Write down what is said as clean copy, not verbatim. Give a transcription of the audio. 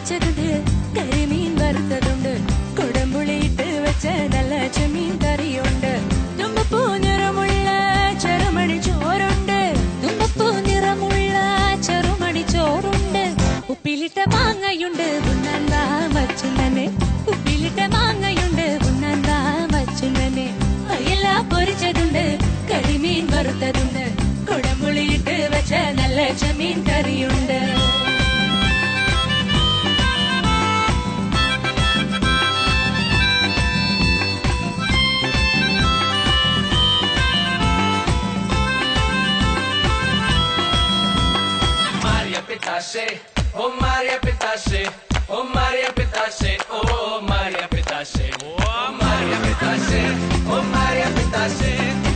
പൊരിച്ചതുണ്ട് കരിമീൻ വറുത്തതുണ്ട് കുടംപുളിയിട്ട് വെച്ച നല്ല ചെമ്മീൻ കറിയുണ്ട് തുമ്പപ്പൂ നിറമുള്ള ചെറുമണി ചോറുണ്ട് തുമ്പപ്പൂ നിറമുള്ള ചെറുമണി ചോറുണ്ട് ഉപ്പിലിട്ട മാങ്ങയുണ്ട് ഉണ്ണാൻ വാ വച്ചുണ്ടനെ ഉപ്പിലിട്ട മാങ്ങയുണ്ട് ഉണ്ണാൻ വാ വച്ചുണ്ടനെ അയല പൊരിച്ചതുണ്ട് കരിമീൻ വറുത്തതുണ്ട് കുടംപുളിയിട്ട് വെച്ച നല്ല ചെമ്മീൻ കറിയുണ്ട് Oh Maria Pitache, oh Maria Pitache, oh Maria Pitache, oh Maria Pitache, oh Maria Pitache.